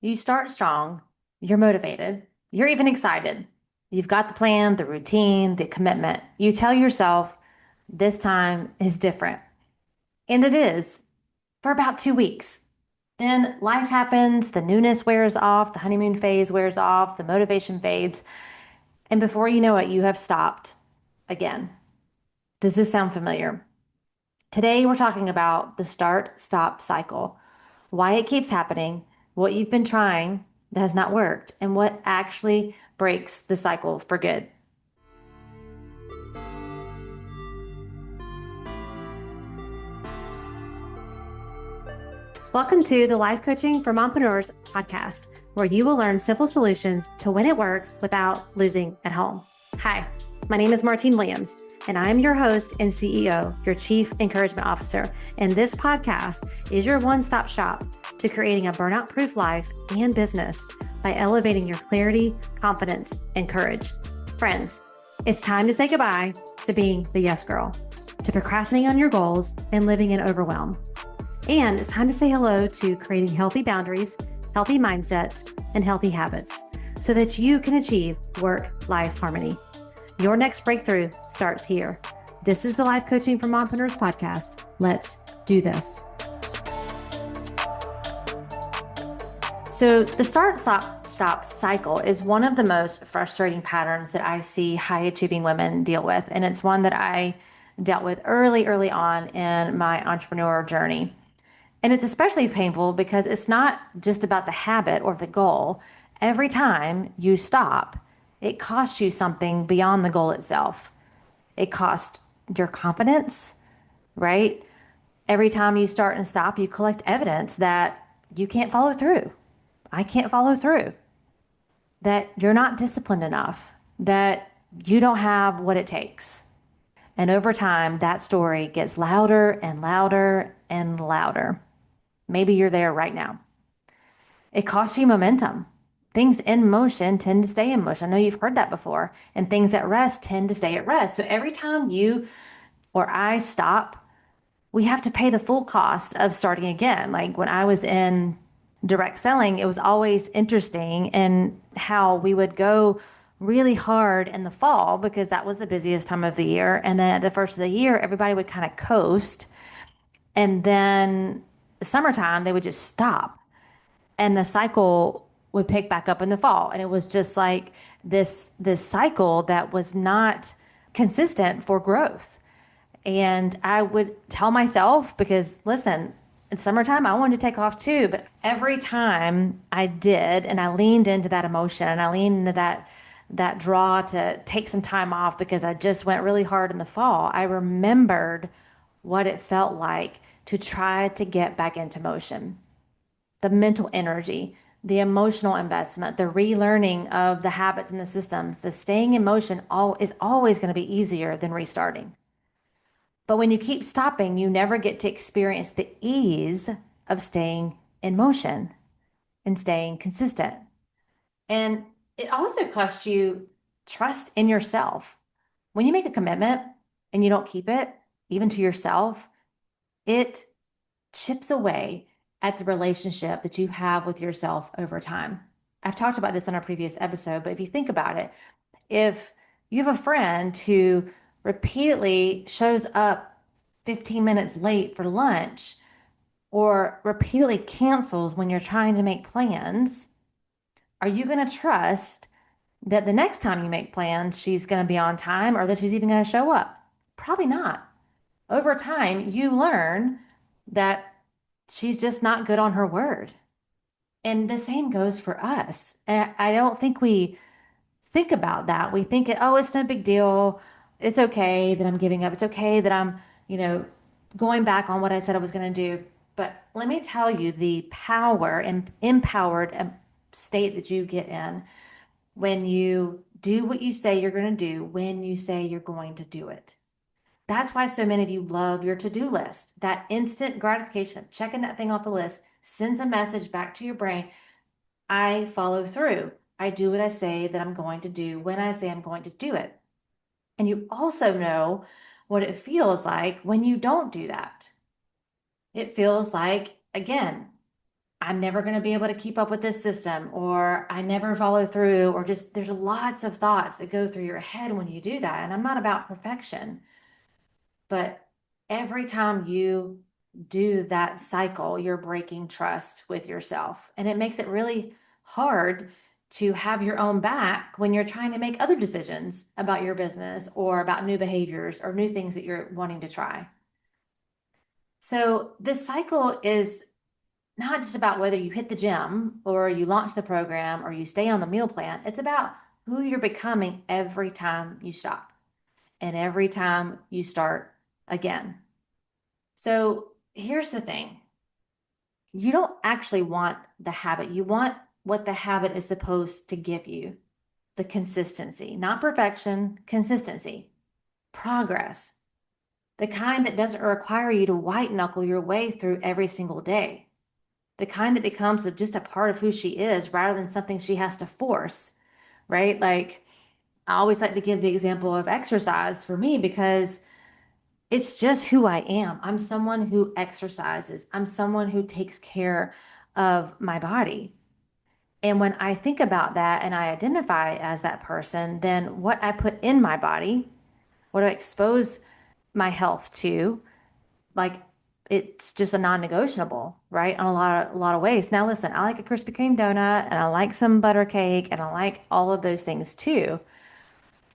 You start strong, you're motivated, you're even excited. You've got the plan, the routine, the commitment. You tell yourself, this time is different. And it is for about 2 weeks. Then life happens, the newness wears off, the honeymoon phase wears off, the motivation fades. And before you know it, you have stopped again. Does this sound familiar? Today, we're talking about the start stop cycle, why it keeps happening, what you've been trying that has not worked, and what actually breaks the cycle for good. Welcome to the Life Coaching for Mompreneurs podcast, where you will learn simple solutions to win at work without losing at home. Hi, my name is Martine Williams, and I am your host and CEO, your Chief Encouragement Officer. And this podcast is your one-stop shop to creating a burnout-proof life and business by elevating your clarity, confidence, and courage. Friends, it's time to say goodbye to being the yes girl, to procrastinating on your goals and living in overwhelm. And it's time to say hello to creating healthy boundaries, healthy mindsets, and healthy habits so that you can achieve work-life harmony. Your next breakthrough starts here. This is the Life Coaching for Mompreneurs podcast. Let's do this. So the start-stop cycle is one of the most frustrating patterns that I see high-achieving women deal with. And it's one that I dealt with early on in my entrepreneur journey. And it's especially painful because it's not just about the habit or the goal. Every time you stop, it costs you something beyond the goal itself. It costs your confidence, right? Every time you start and stop, you collect evidence that you can't follow through. I can't follow through. That you're not disciplined enough, that you don't have what it takes. And over time, that story gets louder and louder and louder. Maybe you're there right now. It costs you momentum. Things in motion tend to stay in motion. I know you've heard that before. And things at rest tend to stay at rest. So every time you or I stop, we have to pay the full cost of starting again. Like when I was in direct selling, it was always interesting in how we would go really hard in the fall because that was the busiest time of the year. And then at the first of the year, everybody would kind of coast. And then the summertime, they would just stop. And the cycle would pick back up in the fall. And it was just like this cycle that was not consistent for growth. And I would tell myself, because listen, in summertime, I wanted to take off too. But every time I did, and I leaned into that emotion and I leaned into that draw to take some time off because I just went really hard in the fall, I remembered what it felt like to try to get back into motion. The mental energy, the emotional investment, the relearning of the habits and the systems, the staying in motion is always going to be easier than restarting. But when you keep stopping, you never get to experience the ease of staying in motion and staying consistent. And it also costs you trust in yourself. When you make a commitment and you don't keep it, even to yourself, it chips away at the relationship that you have with yourself over time. I've talked about this on a previous episode, but if you think about it, if you have a friend who repeatedly shows up 15 minutes late for lunch or repeatedly cancels when you're trying to make plans, are you going to trust that the next time you make plans, she's going to be on time or that she's even going to show up? Probably not. Over time, you learn that she's just not good on her word. And the same goes for us. And I don't think we think about that. We think, oh, it's no big deal. It's okay that I'm giving up. It's okay that I'm, going back on what I said I was going to do. But let me tell you the power and empowered state that you get in when you do what you say you're going to do, when you say you're going to do it. That's why so many of you love your to-do list. That instant gratification, checking that thing off the list, sends a message back to your brain. I follow through. I do what I say that I'm going to do when I say I'm going to do it. And you also know what it feels like when you don't do that. It feels like, again, I'm never going to be able to keep up with this system, or I never follow through, or just there's lots of thoughts that go through your head when you do that. And I'm not about perfection, but every time you do that cycle, you're breaking trust with yourself. And it makes it really hard to have your own back when you're trying to make other decisions about your business or about new behaviors or new things that you're wanting to try. So this cycle is not just about whether you hit the gym or you launch the program or you stay on the meal plan. It's about who you're becoming every time you stop and every time you start again. So here's the thing. You don't actually want the habit. You want what the habit is supposed to give you, the consistency, not perfection, consistency, progress, the kind that doesn't require you to white knuckle your way through every single day, the kind that becomes just a part of who she is rather than something she has to force, right? Like, I always like to give the example of exercise for me because it's just who I am. I'm someone who exercises, I'm someone who takes care of my body. And when I think about that and I identify as that person, then what I put in my body, what I expose my health to, like it's just a non-negotiable, right? On a lot of ways. Now listen, I like a Krispy Kreme donut and I like some butter cake and I like all of those things too.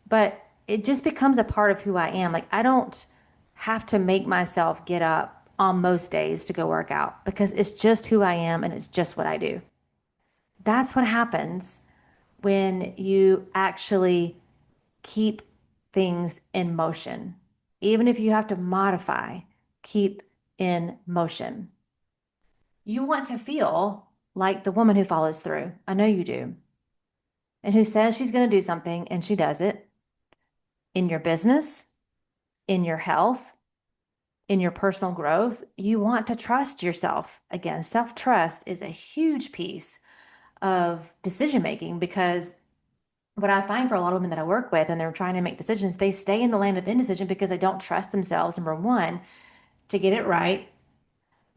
But it just becomes a part of who I am. Like I don't have to make myself get up on most days to go work out because it's just who I am and it's just what I do. That's what happens when you actually keep things in motion. Even if you have to modify, keep in motion. You want to feel like the woman who follows through. I know you do. And who says she's going to do something and she does it in your business, in your health, in your personal growth. You want to trust yourself. Again, self trust is a huge piece of decision making because what I find for a lot of women that I work with and they're trying to make decisions, they stay in the land of indecision because they don't trust themselves, number one, to get it right.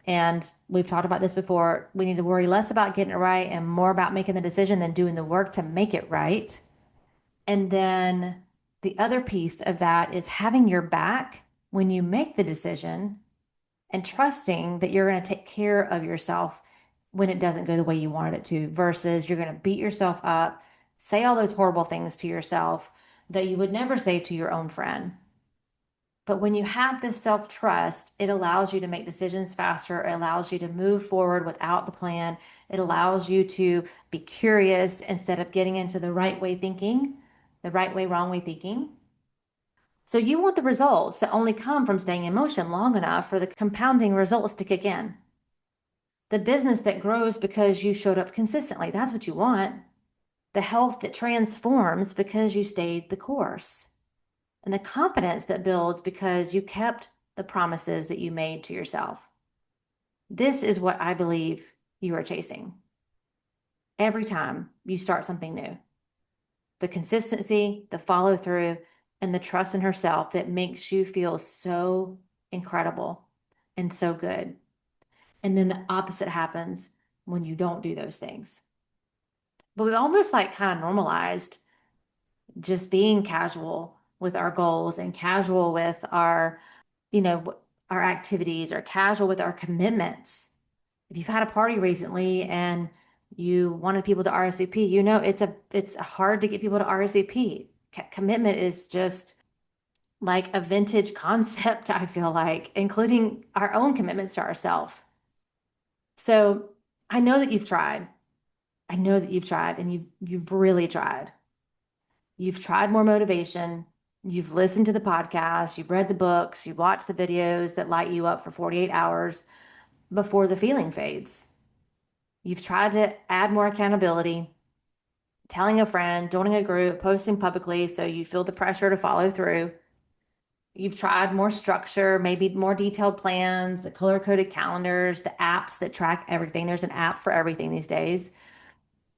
And we've talked about this before. We need to worry less about getting it right and more about making the decision than doing the work to make it right. And then the other piece of that is having your back when you make the decision and trusting that you're going to take care of yourself when it doesn't go the way you wanted it to, versus you're going to beat yourself up, say all those horrible things to yourself that you would never say to your own friend. But when you have this self trust, it allows you to make decisions faster. It allows you to move forward without the plan. It allows you to be curious instead of getting into the right way thinking, the right way, wrong way thinking. So you want the results that only come from staying in motion long enough for the compounding results to kick in. The business that grows because you showed up consistently. That's what you want. The health that transforms because you stayed the course. And the confidence that builds because you kept the promises that you made to yourself. This is what I believe you are chasing every time you start something new. The consistency, the follow through, and the trust in herself that makes you feel so incredible and so good. And then the opposite happens when you don't do those things. But we've almost like kind of normalized just being casual with our goals and casual with our, you know, our activities, or casual with our commitments. If you've had a party recently and you wanted people to RSVP, you know it's hard to get people to RSVP. Commitment is just like a vintage concept, I feel like, including our own commitments to ourselves. So I know that you've tried. I know that you've tried and you've really tried. You've tried more motivation. You've listened to the podcast, you've read the books, you've watched the videos that light you up for 48 hours before the feeling fades. You've tried to add more accountability, telling a friend, joining a group, posting publicly so you feel the pressure to follow through. You've tried more structure, maybe more detailed plans, the color coded calendars, the apps that track everything. There's an app for everything these days.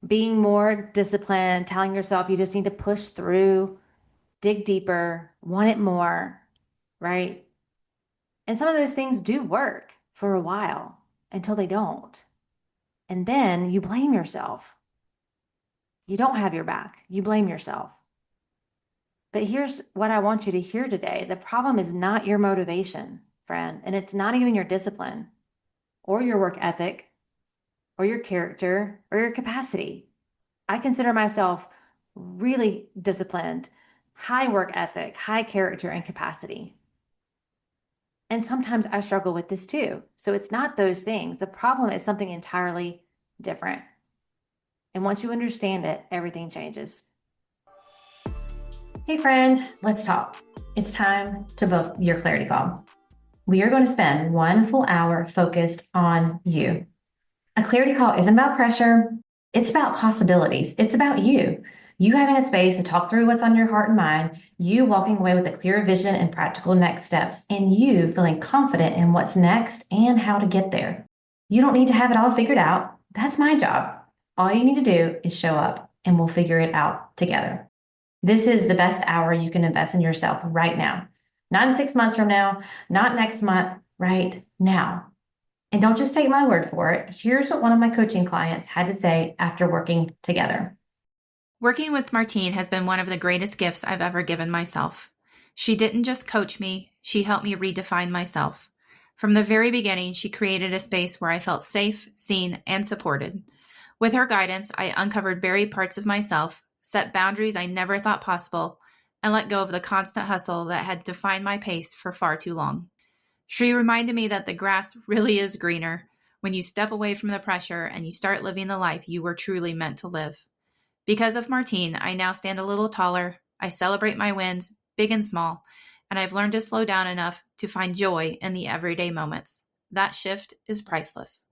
Being more disciplined, telling yourself you just need to push through, dig deeper, want it more, right? And some of those things do work for a while until they don't. And then you blame yourself. You don't have your back. You blame yourself. But here's what I want you to hear today. The problem is not your motivation, friend, and it's not even your discipline or your work ethic or your character or your capacity. I consider myself really disciplined, high work ethic, high character and capacity. And sometimes I struggle with this too. So it's not those things. The problem is something entirely different. And once you understand it, everything changes. Hey friend, let's talk. It's time to book your clarity call. We are going to spend 1 full hour focused on you. A clarity call isn't about pressure. It's about possibilities. It's about you. You having a space to talk through what's on your heart and mind, you walking away with a clear vision and practical next steps, and you feeling confident in what's next and how to get there. You don't need to have it all figured out. That's my job. All you need to do is show up and we'll figure it out together. This is the best hour you can invest in yourself right now. Not in 6 months from now, not next month, right now. And don't just take my word for it. Here's what one of my coaching clients had to say after working together. Working with Martine has been one of the greatest gifts I've ever given myself. She didn't just coach me, she helped me redefine myself. From the very beginning, she created a space where I felt safe, seen, and supported. With her guidance, I uncovered buried parts of myself, set boundaries I never thought possible, and let go of the constant hustle that had defined my pace for far too long. She reminded me that the grass really is greener when you step away from the pressure and you start living the life you were truly meant to live. Because of Martine, I now stand a little taller, I celebrate my wins, big and small, and I've learned to slow down enough to find joy in the everyday moments. That shift is priceless.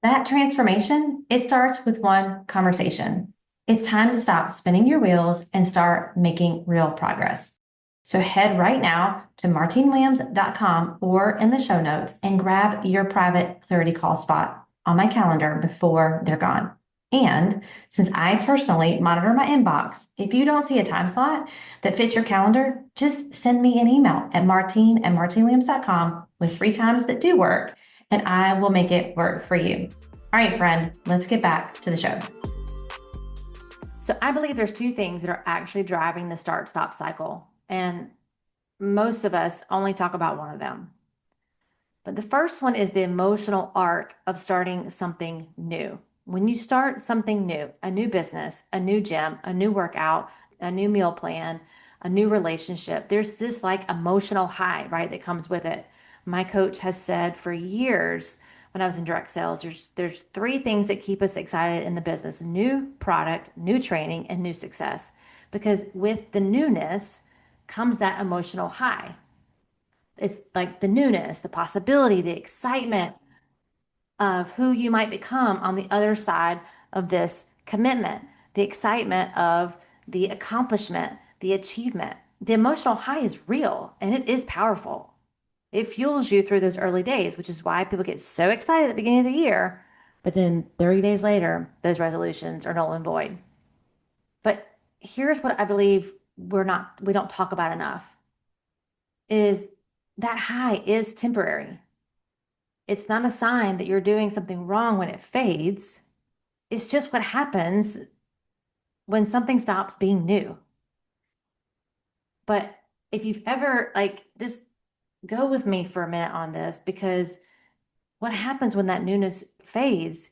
That transformation, it starts with one conversation. It's time to stop spinning your wheels and start making real progress. So head right now to martinewilliams.com or in the show notes and grab your private clarity call spot on my calendar before they're gone. And since I personally monitor my inbox, if you don't see a time slot that fits your calendar, just send me an email at martine@martinewilliams.com with 3 times that do work, and I will make it work for you. All right, friend, let's get back to the show. So I believe there's 2 things that are actually driving the start-stop cycle, and most of us only talk about one of them. But the first one is the emotional arc of starting something new. When you start something new, a new business, a new gym, a new workout, a new meal plan, a new relationship, there's this like emotional high, right, that comes with it. My coach has said for years when I was in direct sales, there's 3 things that keep us excited in the business: new product, new training, and new success. Because with the newness comes that emotional high. It's like the newness, the possibility, the excitement of who you might become on the other side of this commitment, the excitement of the accomplishment, the achievement. The emotional high is real and it is powerful. It fuels you through those early days, which is why people get so excited at the beginning of the year, but then 30 days later, those resolutions are null and void. But here's what I believe we don't talk about enough is that high is temporary. It's not a sign that you're doing something wrong when it fades. It's just what happens when something stops being new. But if you've ever, just go with me for a minute on this, because what happens when that newness fades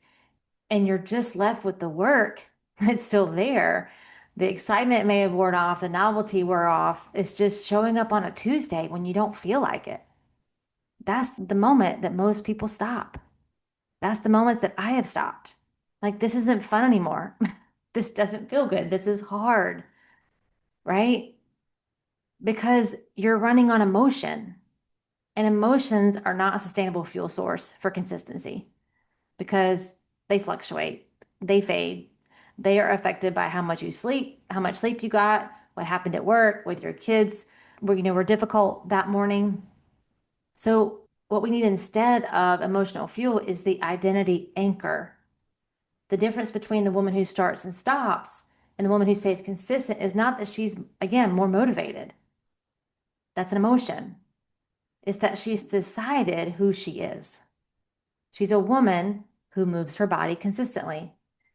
and you're just left with the work that's still there? The excitement may have worn off, the novelty wore off. It's just showing up on a Tuesday when you don't feel like it. That's the moment that most people stop. That's the moments that I have stopped. Like, this isn't fun anymore. This doesn't feel good. This is hard, right? Because you're running on emotion, and emotions are not a sustainable fuel source for consistency because they fluctuate, they fade, they are affected by how much you sleep, how much sleep you got, what happened at work with your kids, were difficult that morning. So what we need instead of emotional fuel is the identity anchor. The difference between the woman who starts and stops and the woman who stays consistent is not that she's, again, more motivated. That's an emotion. It's that she's decided who she is. She's a woman who moves her body consistently.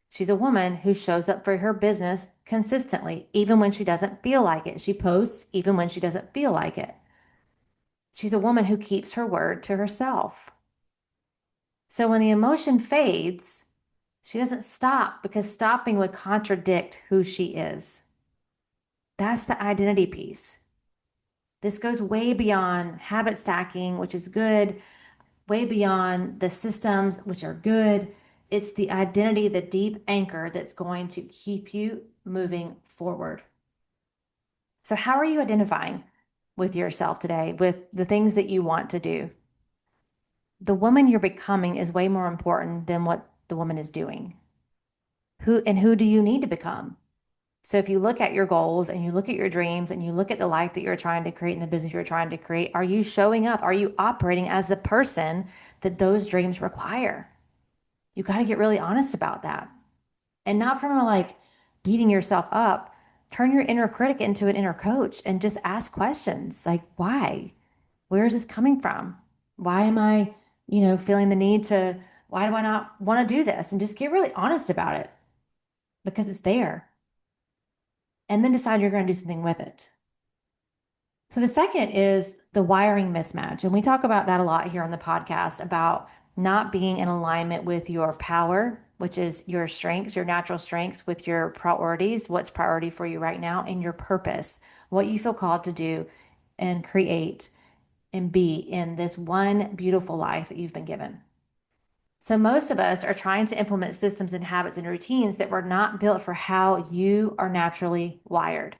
She's a woman who shows up for her business consistently, even when she doesn't feel like it. She posts even when she doesn't feel like it. She's a woman who keeps her word to herself. So when the emotion fades, she doesn't stop because stopping would contradict who she is. That's the identity piece. This goes way beyond habit stacking, which is good, way beyond the systems, which are good. It's the identity, the deep anchor that's going to keep you moving forward. So, how are you identifying with yourself today, with the things that you want to do? The woman you're becoming is way more important than what the woman is doing. Who do you need to become? So if you look at your goals and you look at your dreams and you look at the life that you're trying to create and the business you're trying to create, are you showing up? Are you operating as the person that those dreams require? You got to get really honest about that. And not from like beating yourself up. Turn your inner critic into an inner coach and just ask questions like, why? Where is this coming from? Why am I, feeling the need to, why do I not want to do this? And just get really honest about it because it's there. And then decide you're going to do something with it. So the second is the wiring mismatch. And we talk about that a lot here on the podcast about not being in alignment with your power, which is your strengths, your natural strengths, with your priorities, what's priority for you right now, and your purpose, what you feel called to do and create and be in this one beautiful life that you've been given. So most of us are trying to implement systems and habits and routines that were not built for how you are naturally wired.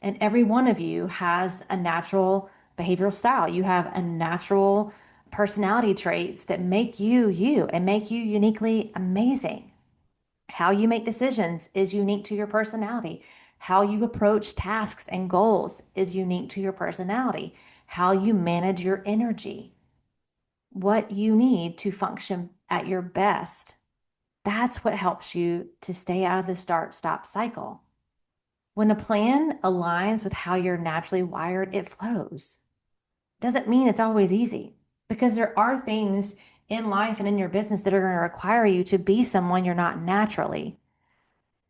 And every one of you has a natural behavioral style. You have a natural personality traits that make you you and make you uniquely amazing. How you make decisions is unique to your personality. How you approach tasks and goals is unique to your personality. How you manage your energy, what you need to function at your best. That's what helps you to stay out of the start-stop cycle. When a plan aligns with how you're naturally wired, it flows. Doesn't mean it's always easy, because there are things in life and in your business that are going to require you to be someone you're not naturally.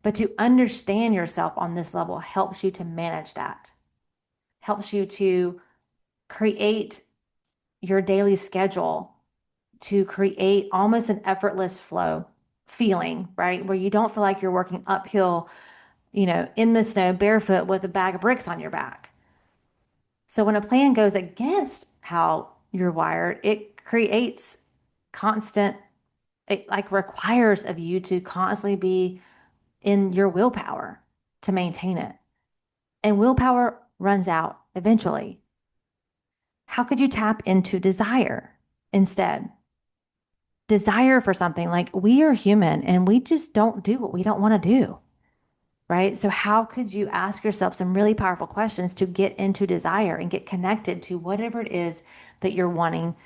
But to understand yourself on this level helps you to manage that, helps you to create your daily schedule, to create almost an effortless flow feeling, right? Where you don't feel like you're working uphill, in the snow, barefoot with a bag of bricks on your back. So when a plan goes against how you're wired, it creates it like requires of you to constantly be in your willpower to maintain it. And willpower runs out eventually. How could you tap into desire instead? Desire for something, like, we are human and we just don't do what we don't want to do, right? So how could you ask yourself some really powerful questions to get into desire and get connected to whatever it is that you're wanting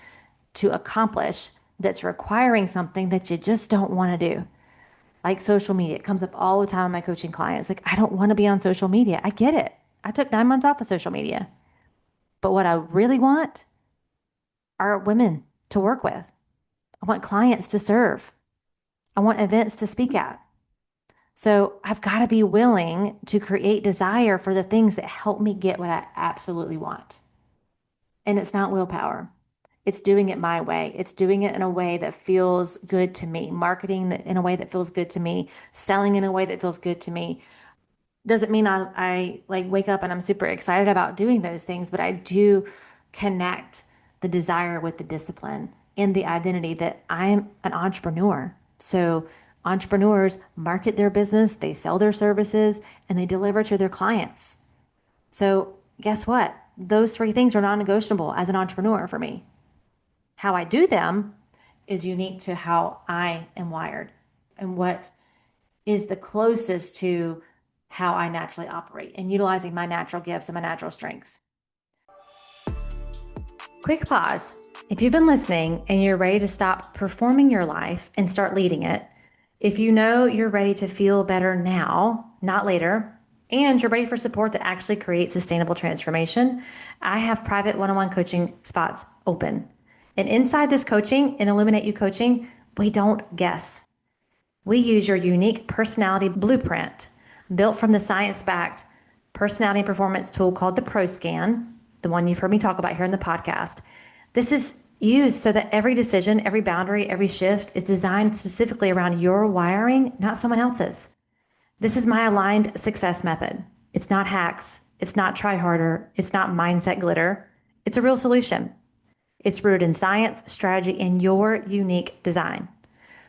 to accomplish that's requiring something that you just don't want to do? Like social media, it comes up all the time with my coaching clients. Like, I don't want to be on social media. I get it. I took 9 months off of social media. But what I really want are women to work with. I want clients to serve. I want events to speak at. So I've got to be willing to create desire for the things that help me get what I absolutely want. And it's not willpower. It's doing it my way. It's doing it in a way that feels good to me, marketing in a way that feels good to me, selling in a way that feels good to me. Doesn't mean I like wake up and I'm super excited about doing those things, but I do connect the desire with the discipline and the identity that I'm an entrepreneur. So entrepreneurs market their business, they sell their services, and they deliver to their clients. So guess what? Those three things are non-negotiable as an entrepreneur for me. How I do them is unique to how I am wired and what is the closest to how I naturally operate and utilizing my natural gifts and my natural strengths. Quick pause. If you've been listening and you're ready to stop performing your life and start leading it, if you know you're ready to feel better now, not later, and you're ready for support that actually creates sustainable transformation, I have private one-on-one coaching spots open. And inside this coaching, in Illuminate You coaching, We don't guess. We use your unique personality blueprint built from the science-backed personality and performance tool called the ProScan, the one you've heard me talk about here in the podcast. This is used so that every decision, every boundary, every shift is designed specifically around your wiring, not someone else's. This is my aligned success method. It's not hacks. It's not try harder. It's not mindset glitter. It's a real solution. It's rooted in science, strategy, and your unique design.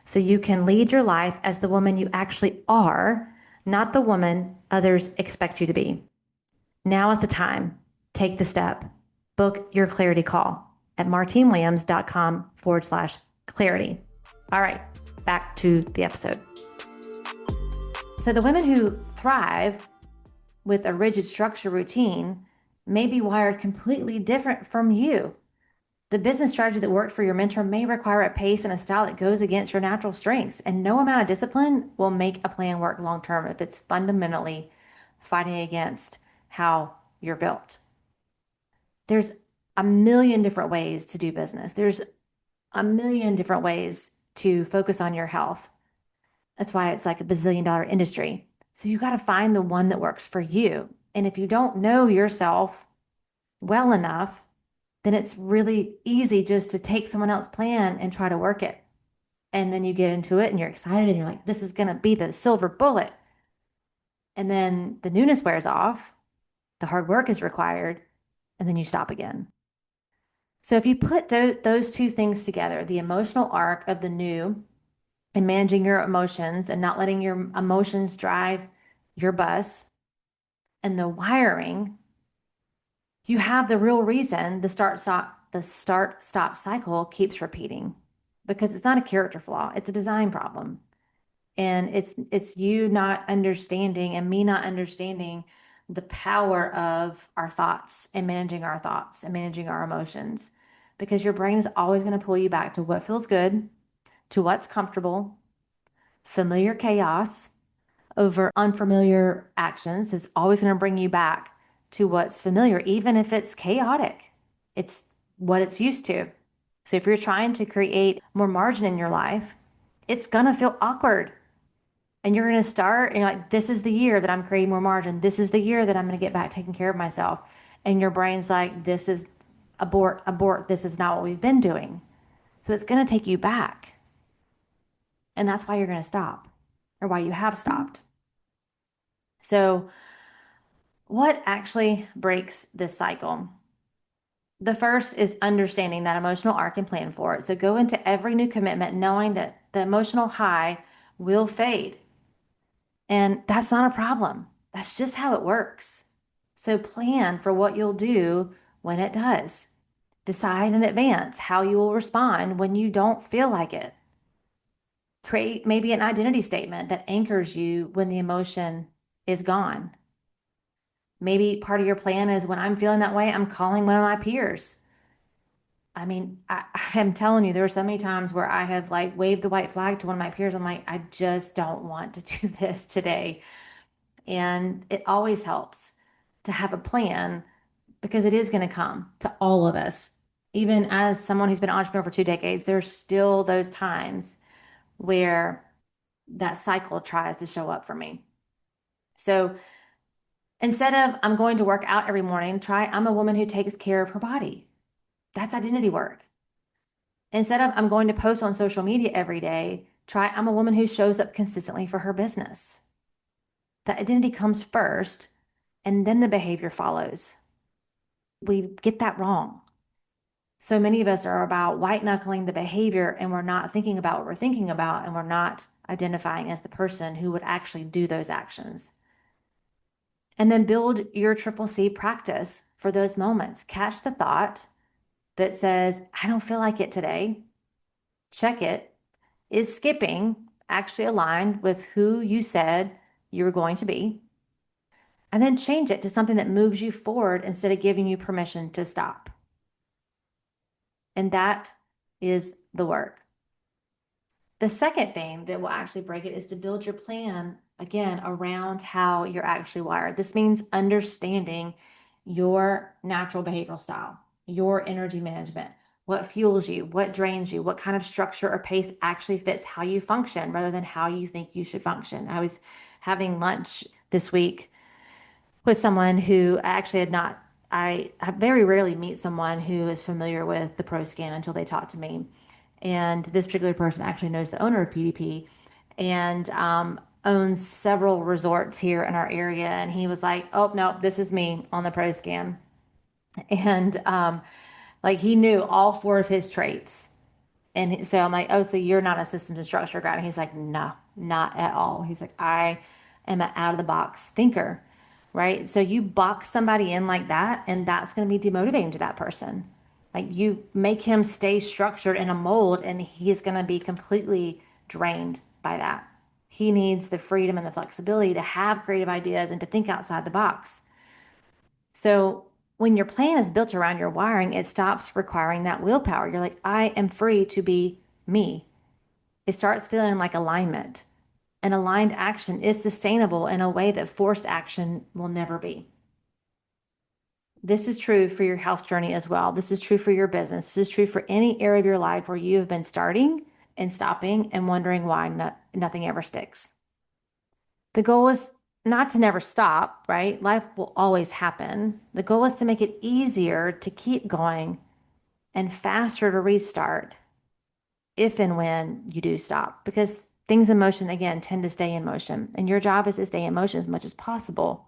So you can lead your life as the woman you actually are, not the woman others expect you to be. Now is the time. Take the step. Book your clarity call at martinewilliams.com/clarity. All right, back to the episode. So the women who thrive with a rigid structure routine may be wired completely different from you. The business strategy that worked for your mentor may require a pace and a style that goes against your natural strengths, and no amount of discipline will make a plan work long term if it's fundamentally fighting against how you're built. There's a million different ways to do business. There's a million different ways to focus on your health. That's why it's like a bazillion-dollar industry. So you got to find the one that works for you. And if you don't know yourself well enough, then it's really easy just to take someone else's plan and try to work it. And then you get into it and you're excited and you're like, this is going to be the silver bullet. And then the newness wears off, the hard work is required, and then you stop again. So if you put those two things together, the emotional arc of the new and managing your emotions and not letting your emotions drive your bus, and the wiring, you have the real reason the start stop cycle keeps repeating, because it's not a character flaw, it's a design problem. And it's you not understanding and me not understanding the power of our thoughts and managing our thoughts and managing our emotions, because your brain is always going to pull you back to what feels good, to what's comfortable, familiar chaos over unfamiliar actions is always going to bring you back to what's familiar, even if it's chaotic. It's what it's used to. So if you're trying to create more margin in your life, it's going to feel awkward. And you're going to start and you're like, this is the year that I'm creating more margin. This is the year that I'm going to get back taking care of myself. And your brain's like, this is abort. This is not what we've been doing. So it's going to take you back. And that's why you're going to stop, or why you have stopped. So what actually breaks this cycle? The first is understanding that emotional arc and plan for it. So go into every new commitment knowing that the emotional high will fade. And that's not a problem. That's just how it works. So plan for what you'll do when it does. Decide in advance how you will respond when you don't feel like it. Create maybe an identity statement that anchors you when the emotion is gone. Maybe part of your plan is, when I'm feeling that way, I'm calling one of my peers. I mean, I am telling you, there are so many times where I have like waved the white flag to one of my peers. I'm like, I just don't want to do this today. And it always helps to have a plan, because it is going to come to all of us. Even as someone who's been an entrepreneur for 2 decades, there's still those times where that cycle tries to show up for me. So instead of I'm going to work out every morning, try I'm a woman who takes care of her body. That's identity work. Instead of I'm going to post on social media every day, try I'm a woman who shows up consistently for her business. The identity comes first, and then the behavior follows. We get that wrong. So many of us are about white knuckling the behavior, and we're not thinking about what we're thinking about, and we're not identifying as the person who would actually do those actions. And then build your triple C practice for those moments. Catch the thought that says, I don't feel like it today. Check it. Is skipping actually aligned with who you said you were going to be? And then change it to something that moves you forward instead of giving you permission to stop. And that is the work. The second thing that will actually break it is to build your plan, again, around how you're actually wired. This means understanding your natural behavioral style, your energy management, what fuels you, what drains you, what kind of structure or pace actually fits how you function rather than how you think you should function. I was having lunch this week with someone who I actually had not, I very rarely meet someone who is familiar with the Pro Scan until they talk to me. And this particular person actually knows the owner of PDP and owns several resorts here in our area. And he was like, oh, no, this is me on the Pro Scan. And like he knew all four of his traits. And so I'm like, oh, so you're not a systems and structure guy. And he's like, no, not at all. He's like, I am an out of the box thinker, right? So you box somebody in like that, and that's going to be demotivating to that person. Like you make him stay structured in a mold, and he's going to be completely drained by that. He needs the freedom and the flexibility to have creative ideas and to think outside the box. So when your plan is built around your wiring, it stops requiring that willpower. You're like, I am free to be me. It starts feeling like alignment. And aligned action is sustainable in a way that forced action will never be. This is true for your health journey as well. This is true for your business. This is true for any area of your life where you have been starting and stopping and wondering why nothing ever sticks. The goal is not to never stop, right? Life will always happen. The goal is to make it easier to keep going and faster to restart if and when you do stop, because things in motion, again, tend to stay in motion. And your job is to stay in motion as much as possible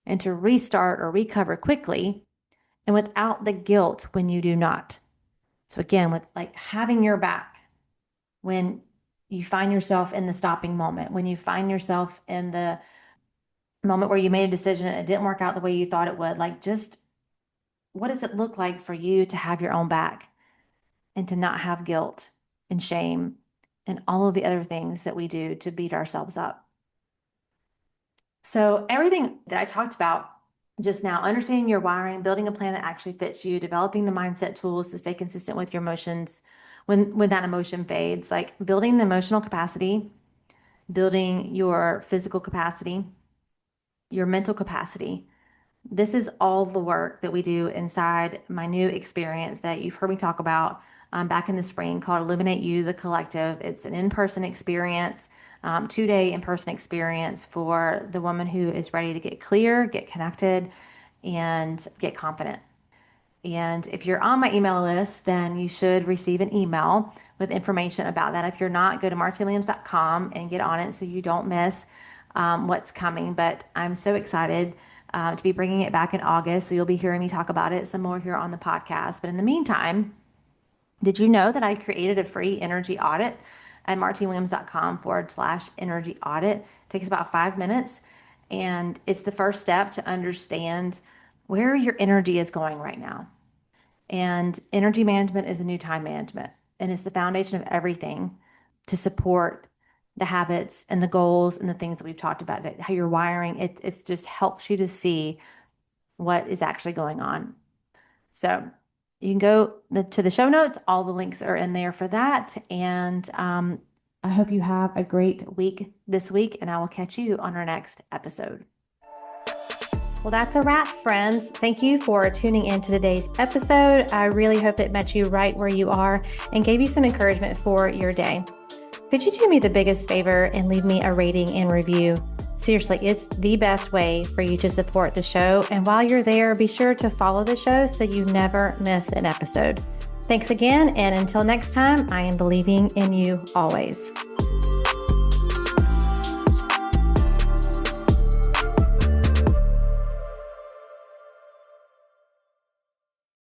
and to restart or recover quickly and without the guilt when you do not. So again, with like having your back when you find yourself in the stopping moment, when you find yourself in the moment where you made a decision and it didn't work out the way you thought it would, like just what does it look like for you to have your own back and to not have guilt and shame and all of the other things that we do to beat ourselves up? So everything that I talked about just now, understanding your wiring, building a plan that actually fits you, developing the mindset tools to stay consistent with your emotions when that emotion fades, like building the emotional capacity, building your physical capacity, your mental capacity. This is all the work that we do inside my new experience that you've heard me talk about back in the spring called Illuminate You, the Collective. It's an in-person experience, 2-day in-person experience for the woman who is ready to get clear, get connected, and get confident. And if you're on my email list, then you should receive an email with information about that. If you're not, go to martinewilliams.com and get on it so you don't miss what's coming. But I'm so excited to be bringing it back in August. So you'll be hearing me talk about it some more here on the podcast. But in the meantime, did you know that I created a free energy audit at martinewilliams.com/energy audit? It takes about 5 minutes. And it's the first step to understand where your energy is going right now. And energy management is the new time management. And it's the foundation of everything to support the habits and the goals and the things that we've talked about, how you're wiring. It just helps you to see what is actually going on. So you can go to the show notes. All the links are in there for that. And I hope you have a great week this week, and I will catch you on our next episode. Well, that's a wrap, friends. Thank you for tuning in to today's episode. I really hope it met you right where you are and gave you some encouragement for your day. Could you do me the biggest favor and leave me a rating and review? Seriously, it's the best way for you to support the show. And while you're there, be sure to follow the show so you never miss an episode. Thanks again. And until next time, I am believing in you always.